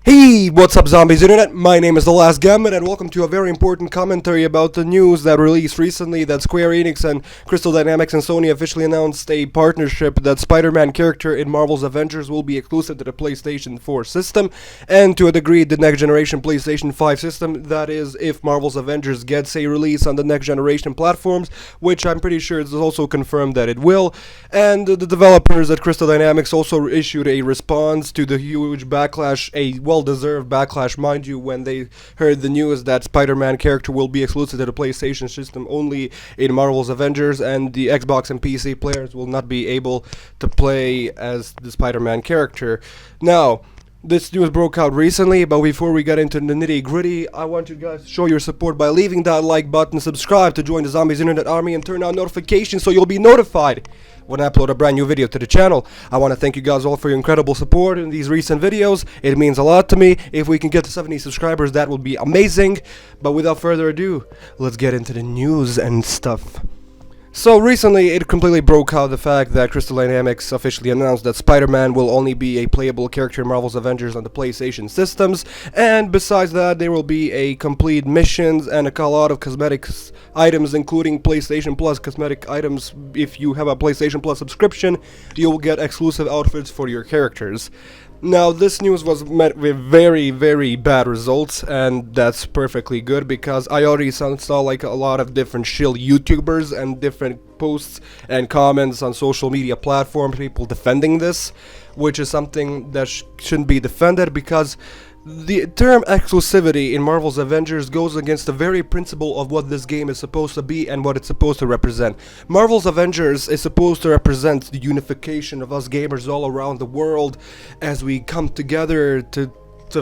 Hey, what's up, zombies internet? My name is The Last Gambit, and welcome to a very important commentary about the news that released recently that Square Enix and Crystal Dynamics and Sony officially announced a partnership that Spider-Man character in Marvel's Avengers will be exclusive to the PlayStation 4 system, and to a degree the next generation PlayStation 5 system, that is, if Marvel's Avengers gets a release on the next generation platforms, which I'm pretty sure is also confirmed that it will. And the developers at Crystal Dynamics also issued a response to the huge backlash, a well-deserved backlash, mind you, when they heard the news that Spider-Man character will be exclusive to the PlayStation system only in Marvel's Avengers, and the Xbox and PC players will not be able to play as the Spider-Man character. Now, this news broke out recently, but before we get into the nitty-gritty, I want you guys to show your support by leaving that like button, subscribe to join the Zombies Internet Army, and turn on notifications so you'll be notified when I upload a brand new video to the channel. I want to thank you guys all for your incredible support in these recent videos. It means a lot to me. If we can get to 70 subscribers, that would be amazing. But without further ado, let's get into the news and stuff. So recently, it completely broke out the fact that Crystal Dynamics officially announced that Spider-Man will only be a playable character in Marvel's Avengers on the PlayStation systems, and besides that, there will be a complete missions and a lot of cosmetics items, including PlayStation Plus cosmetic items. If you have a PlayStation Plus subscription, you will get exclusive outfits for your characters. Now, this news was met with very, very bad results, and that's perfectly good because I already saw like a lot of different shill YouTubers and different posts and comments on social media platforms, people defending this, which is something that shouldn't be defended because the term exclusivity in Marvel's Avengers goes against the very principle of what this game is supposed to be and what it's supposed to represent. Marvel's Avengers is supposed to represent the unification of us gamers all around the world as we come together to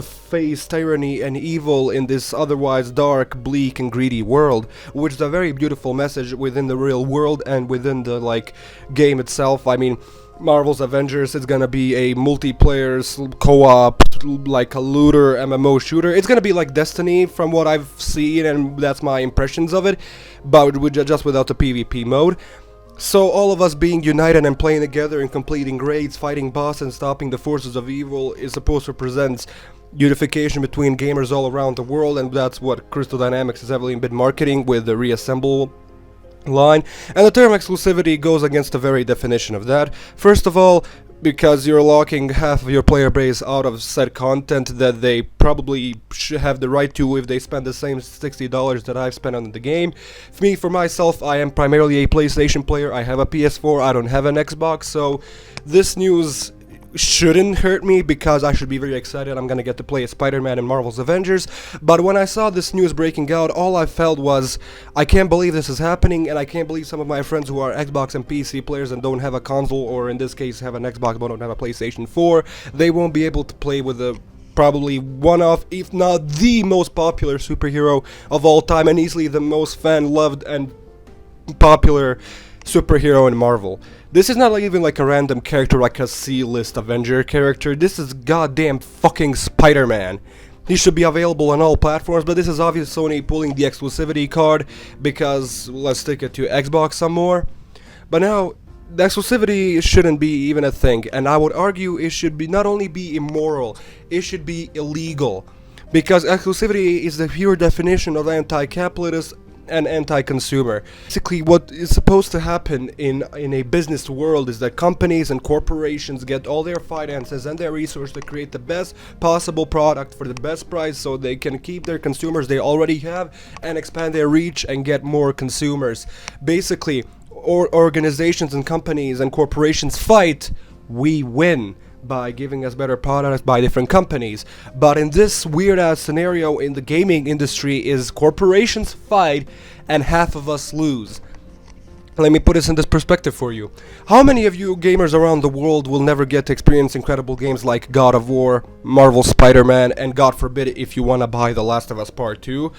face tyranny and evil in this otherwise dark, bleak, and greedy world, which is a very beautiful message within the real world and within the game itself. I mean, Marvel's Avengers is gonna be a multiplayer co-op, like a looter MMO shooter. It's gonna be like Destiny from what I've seen, and that's my impressions of it, but just without the PvP mode. So all of us being united and playing together and completing raids, fighting bosses and stopping the forces of evil is supposed to present unification between gamers all around the world, and that's what Crystal Dynamics has heavily been marketing with the Reassemble line, and the term exclusivity goes against the very definition of that. First of all, because you're locking half of your player base out of said content that they probably should have the right to if they spend the same $60 that I've spent on the game. For myself, I am primarily a PlayStation player. I have a PS4, I don't have an Xbox, so this news shouldn't hurt me because I should be very excited. I'm gonna get to play as Spider-Man in Marvel's Avengers. But when I saw this news breaking out, all I felt was, I can't believe this is happening, and I can't believe some of my friends who are Xbox and PC players and don't have a console, or in this case have an Xbox but don't have a PlayStation 4, they won't be able to play with the probably one of, if not the most popular superhero of all time, and easily the most fan-loved and popular superhero in Marvel. This is not even like a random character like a C-list Avenger character. This is goddamn fucking Spider-Man. He should be available on all platforms, but this is obvious Sony pulling the exclusivity card because let's stick it to Xbox some more. But now, the exclusivity shouldn't be even a thing, and I would argue it should be not only be immoral, it should be illegal. Because exclusivity is the pure definition of anti-capitalist and anti-consumer. Basically, what is supposed to happen in a business world is that companies and corporations get all their finances and their resources to create the best possible product for the best price so they can keep their consumers they already have and expand their reach and get more consumers. Basically, organizations and companies and corporations fight, we win by giving us better products by different companies. But in this weird ass scenario in the gaming industry is corporations fight and half of us lose. Let me put this in this perspective for you. How many of you gamers around the world will never get to experience incredible games like God of War, Marvel Spider-Man, and God forbid if you wanna buy The Last of Us Part 2?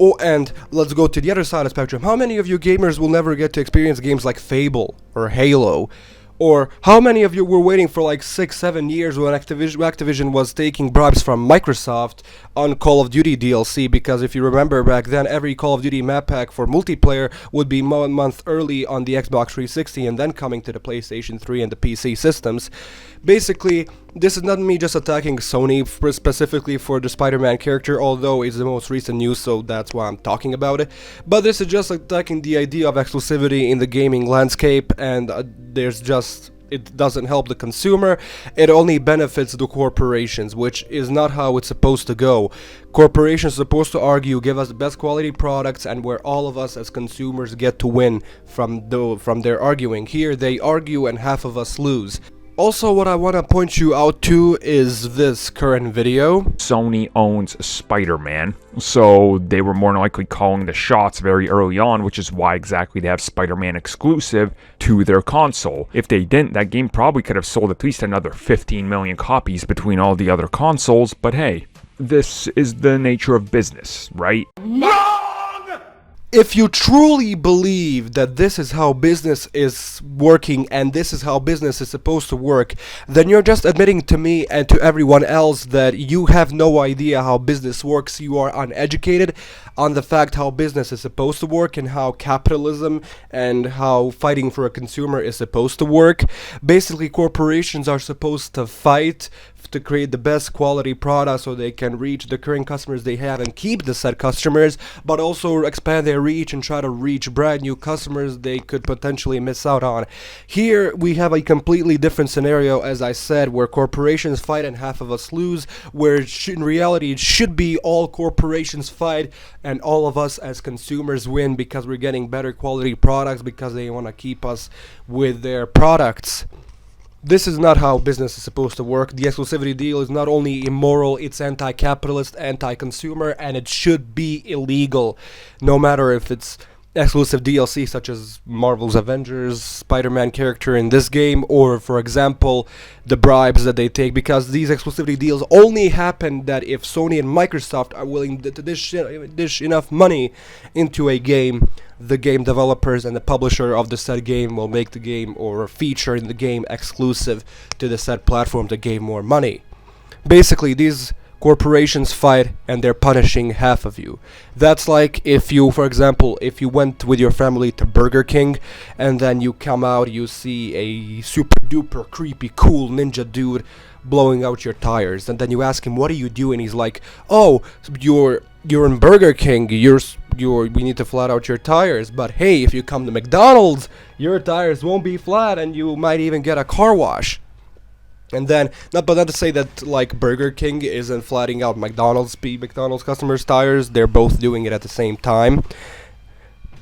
Oh, and let's go to the other side of the spectrum. How many of you gamers will never get to experience games like Fable or Halo? Or how many of you were waiting for like 6-7 years when Activision was taking bribes from Microsoft on Call of Duty DLC? Because if you remember back then, every Call of Duty map pack for multiplayer would be 1 month early on the Xbox 360 and then coming to the PlayStation 3 and the PC systems. Basically, This is not me just attacking Sony specifically for the Spider-Man character, although it's the most recent news, so that's why I'm talking about it. But this is just attacking the idea of exclusivity in the gaming landscape, and it doesn't help the consumer, it only benefits the corporations, which is not how it's supposed to go. Corporations are supposed to argue, give us the best quality products, and where all of us as consumers get to win from their arguing. Here they argue and half of us lose. Also, what I want to point you out to is this current video. Sony owns Spider-Man, so they were more than likely calling the shots very early on, which is why exactly they have Spider-Man exclusive to their console. If they didn't, that game probably could have sold at least another 15 million copies between all the other consoles, but hey, this is the nature of business, right? If you truly believe that this is how business is working and this is how business is supposed to work, then you're just admitting to me and to everyone else that you have no idea how business works. You are uneducated on the fact how business is supposed to work and how capitalism and how fighting for a consumer is supposed to work. Basically, corporations are supposed to fight to create the best quality product so they can reach the current customers they have and keep the said customers, but also expand their reach and try to reach brand new customers they could potentially miss out on. Here we have a completely different scenario, as I said, where corporations fight and half of us lose, where in reality it should be all corporations fight and all of us as consumers win because we're getting better quality products because they want to keep us with their products. This is not how business is supposed to work. The exclusivity deal is not only immoral, it's anti-capitalist, anti-consumer, and it should be illegal. No matter if it's exclusive DLC such as Marvel's Avengers, Spider-Man character in this game, or for example, the bribes that they take, because these exclusivity deals only happen that if Sony and Microsoft are willing to dish enough money into a game, the game developers and the publisher of the said game will make the game or feature in the game exclusive to the said platform to gain more money. Basically, these corporations fight and they're punishing half of you. That's like if you, for example, if you went with your family to Burger King and then you come out, you see a super duper creepy cool ninja dude blowing out your tires, and then you ask him, what are you doing? He's like, oh, you're in Burger King, we need to flat out your tires, but hey, if you come to McDonald's, your tires won't be flat and you might even get a car wash. And then, not to say that like Burger King isn't flatting out McDonald's customers' tires, they're both doing it at the same time.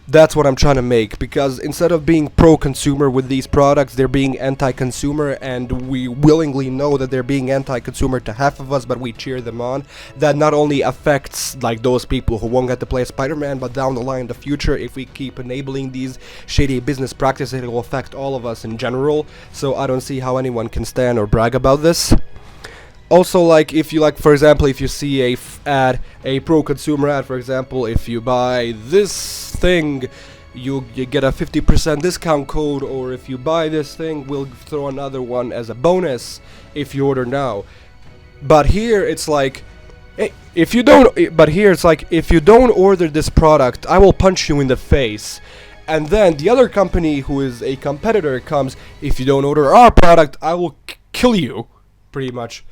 That's what I'm trying to make, because instead of being pro-consumer with these products, they're being anti-consumer, and we willingly know that they're being anti-consumer to half of us, but we cheer them on. That not only affects like those people who won't get to play Spider-Man, but down the line in the future, if we keep enabling these shady business practices, it will affect all of us in general. So I don't see how anyone can stand or brag about this. Also, like, if you for example, if you see a pro-consumer ad, for example, if you buy this thing, you get a 50% discount code, or if you buy this thing, we'll throw another one as a bonus if you order now. But here it's like, if you don't order this product, I will punch you in the face. And then the other company who is a competitor comes, if you don't order our product, I will kill you, pretty much.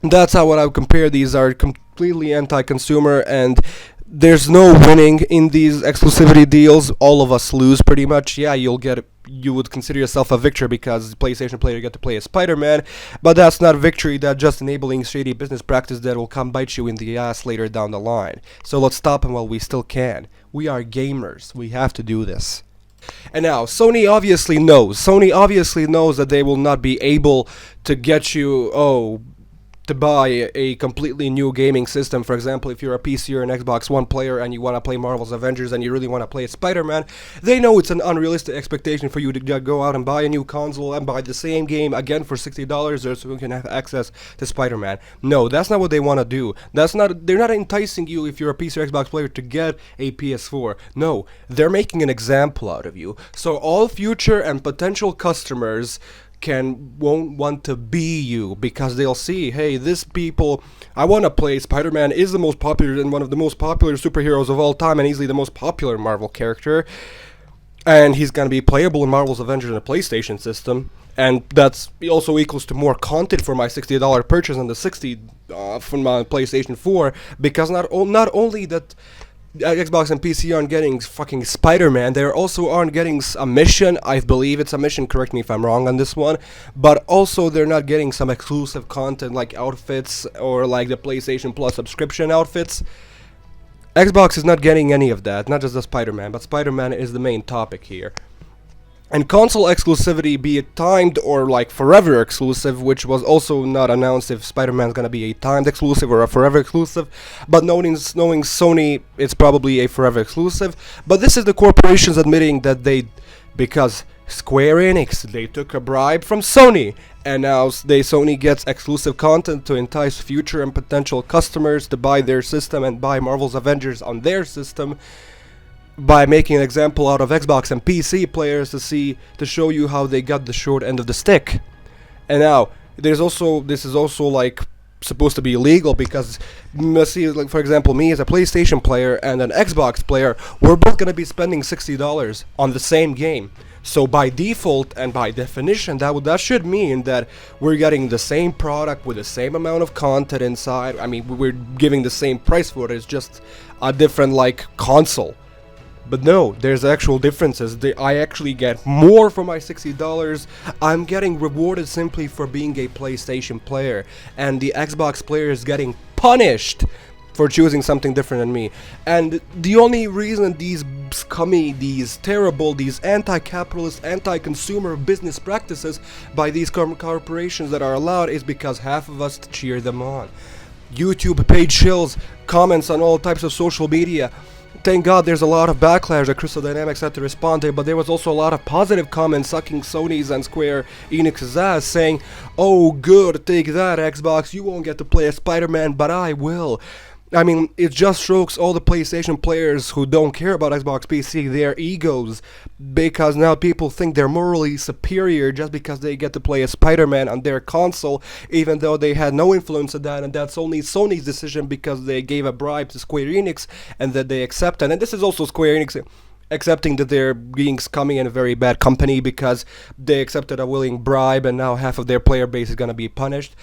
That's how I would compare. These are completely anti-consumer, and there's no winning in these exclusivity deals. All of us lose pretty much. Yeah, you would consider yourself a victor because the PlayStation player get to play as Spider-Man, but that's not victory. That's just enabling shady business practice that will come bite you in the ass later down the line. So let's stop them while we still can. We are gamers. We have to do this. And now, Sony obviously knows that they will not be able to get you, to buy a completely new gaming system. For example, if you're a PC or an Xbox One player and you want to play Marvel's Avengers and you really want to play Spider-Man, they know it's an unrealistic expectation for you to go out and buy a new console and buy the same game again for $60 so you can have access to Spider-Man. No, that's not what they want to do. They're not enticing you, if you're a PC or Xbox player, to get a PS4. No, they're making an example out of you. So all future and potential customers won't want to be you, because they'll see, hey, I want to play Spider-Man, is the most popular and one of the most popular superheroes of all time, and easily the most popular Marvel character, and he's going to be playable in Marvel's Avengers in a PlayStation system, and that's also equals to more content for my $60 purchase than the 60 from my PlayStation 4, because not only that Xbox and PC aren't getting fucking Spider-Man, they also aren't getting a mission. I believe it's a mission, correct me if I'm wrong on this one, but also they're not getting some exclusive content like outfits or like the PlayStation Plus subscription outfits. Xbox is not getting any of that, not just the Spider-Man, but Spider-Man is the main topic here. And console exclusivity, be it timed or like forever exclusive, which was also not announced if Spider-Man's gonna be a timed exclusive or a forever exclusive, but knowing Sony, it's probably a forever exclusive. But this is the corporations admitting that because Square Enix, they took a bribe from Sony, and now Sony gets exclusive content to entice future and potential customers to buy their system and buy Marvel's Avengers on their system, by making an example out of Xbox and PC players to show you how they got the short end of the stick. And now this is also like supposed to be illegal, because see, like for example, me as a PlayStation player and an Xbox player, we're both gonna be spending $60 on the same game. So by default and by definition, that should mean that we're getting the same product with the same amount of content inside. I mean, we're giving the same price for it. It's just a different like console. But no, there's actual differences. I actually get more for my $60. I'm getting rewarded simply for being a PlayStation player, and the Xbox player is getting punished for choosing something different than me. And the only reason these scummy, these terrible, these anti-capitalist, anti-consumer business practices by these corporations that are allowed is because half of us cheer them on. YouTube page shills, comments on all types of social media. Thank God there's a lot of backlash that Crystal Dynamics had to respond to, but there was also a lot of positive comments sucking Sony's and Square Enix's ass, saying, "Oh good, take that Xbox, you won't get to play as Spider-Man, but I will." I mean, it just strokes all the PlayStation players who don't care about Xbox PC, their egos, because now people think they're morally superior just because they get to play as Spider-Man on their console, even though they had no influence on that, and that's only Sony's decision because they gave a bribe to Square Enix and that they accepted. And this is also Square Enix accepting that they're being scummy and a very bad company because they accepted a willing bribe, and now half of their player base is gonna be punished.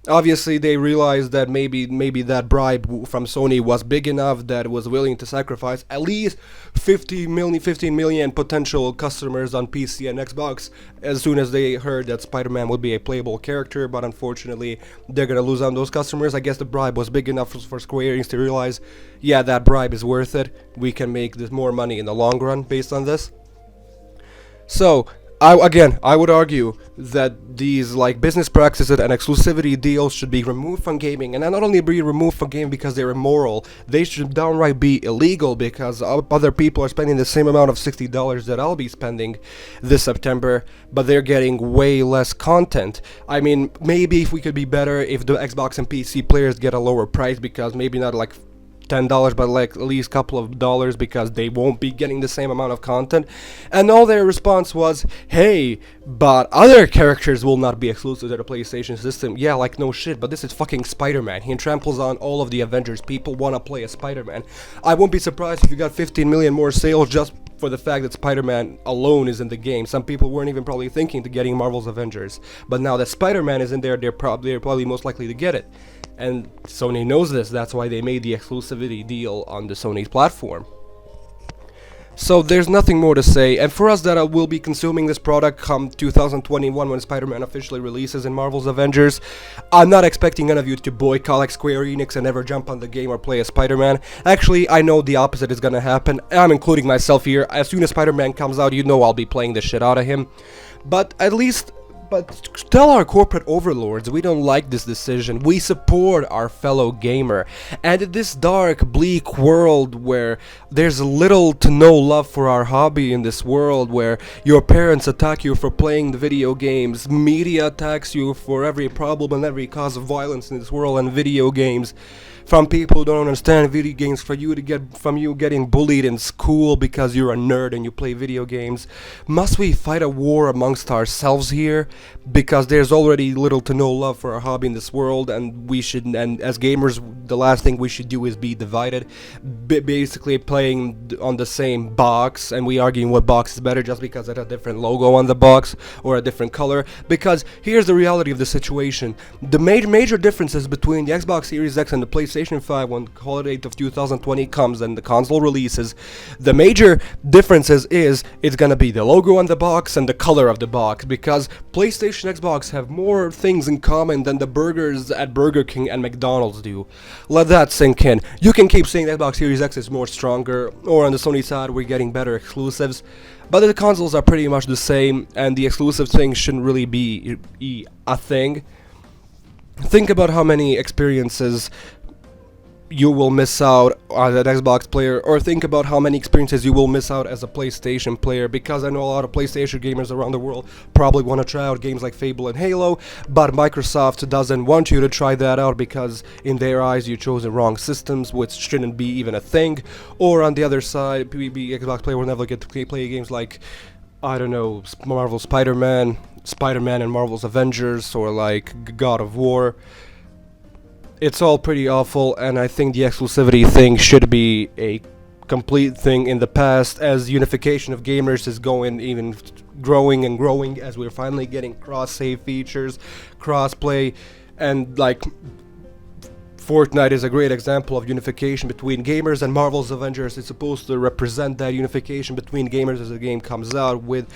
Obviously, they realized that maybe that bribe from Sony was big enough that it was willing to sacrifice at least 15 million potential customers on PC and Xbox as soon as they heard that Spider-Man would be a playable character, but unfortunately, they're gonna lose on those customers. I guess the bribe was big enough for Square Enix to realize, yeah, that bribe is worth it. We can make this more money in the long run based on this. So, I would argue that these like business practices and exclusivity deals should be removed from gaming, and not only be removed from gaming because they're immoral, they should downright be illegal, because other people are spending the same amount of $60 that I'll be spending this September, but they're getting way less content. I mean, maybe if we could be better if the Xbox and PC players get a lower price, because maybe not like $10, but like at least a couple of dollars, because they won't be getting the same amount of content. And all their response was, hey, but other characters will not be exclusive to the PlayStation system. Yeah, like no shit, but this is fucking Spider-Man. He tramples on all of the Avengers. People want to play as Spider-Man. I won't be surprised if you got 15 million more sales just for the fact that Spider-Man alone is in the game. Some people weren't even probably thinking to getting Marvel's Avengers, but now that Spider-Man is in there, they're probably most likely to get it. And Sony knows this, that's why they made the exclusivity deal on the Sony's platform. So there's nothing more to say, and for us that will be consuming this product come 2021 when Spider-Man officially releases in Marvel's Avengers, I'm not expecting any of you to boycott like Square Enix and never jump on the game or play as Spider-Man. Actually, I know the opposite is gonna happen. I'm including myself here. As soon as Spider-Man comes out, you know I'll be playing the shit out of him. But tell our corporate overlords we don't like this decision. We support our fellow gamer. And in this dark, bleak world where there's little to no love for our hobby, in this world where your parents attack you for playing the video games, media attacks you for every problem and every cause of violence in this world and video games, from people who don't understand video games, from you getting bullied in school because you're a nerd and you play video games. Must we fight a war amongst ourselves here? Because there's already little to no love for our hobby in this world, and as gamers, the last thing we should do is be divided. Basically playing on the same box, and we arguing what box is better just because it has a different logo on the box or a different color. Because here's the reality of the situation: the major differences between the Xbox Series X and the PlayStation 5 when holiday of 2020 comes and the console releases, the major differences is it's gonna be the logo on the box and the color of the box, because PlayStation and Xbox have more things in common than the burgers at Burger King and McDonald's do. Let that sink in. You can keep saying the Xbox Series X is more stronger, or on the Sony side we're getting better exclusives, but the consoles are pretty much the same, and the exclusive thing shouldn't really be a thing. Think about how many experiences you will miss out as an Xbox player, or think about how many experiences you will miss out as a PlayStation player, because I know a lot of PlayStation gamers around the world probably want to try out games like Fable and Halo, but Microsoft doesn't want you to try that out because in their eyes you chose the wrong systems, which shouldn't be even a thing. Or on the other side, Xbox player will never get to play games like, I don't know, Marvel's Spider-Man and Marvel's Avengers, or like God of War. It's all pretty awful, and I think the exclusivity thing should be a complete thing in the past, as unification of gamers is growing and growing, as we're finally getting cross-save features, cross-play, and like Fortnite is a great example of unification between gamers, and Marvel's Avengers is supposed to represent that unification between gamers as the game comes out with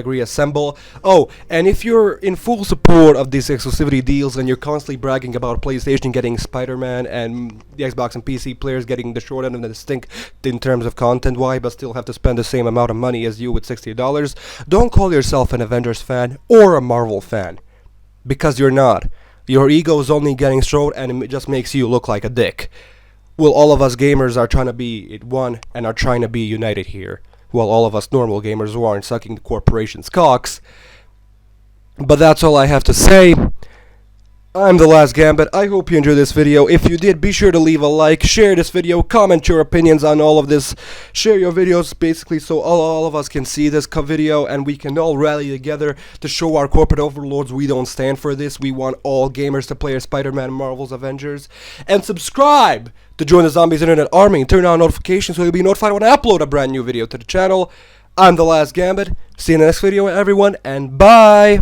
#reassemble. Oh, and if you're in full support of these exclusivity deals and you're constantly bragging about PlayStation getting Spider-Man and the Xbox and PC players getting the short end of the stick in terms of content-wise, but still have to spend the same amount of money as you with $60, don't call yourself an Avengers fan or a Marvel fan, because you're not. Your ego is only getting stroked, and it just makes you look like a dick. Well, all of us gamers are trying to be one and are trying to be united here, while all of us normal gamers who aren't sucking the corporation's cocks. But that's all I have to say. I'm the Last Gambit. I hope you enjoyed this video. If you did, be sure to leave a like, share this video, comment your opinions on all of this, share your videos basically so all of us can see this video and we can all rally together to show our corporate overlords we don't stand for this. We want all gamers to play as Spider-Man, Marvel's Avengers. And subscribe to join the Zombies Internet Army and turn on notifications so you'll be notified when I upload a brand new video to the channel. I'm the Last Gambit. See you in the next video, everyone, and bye!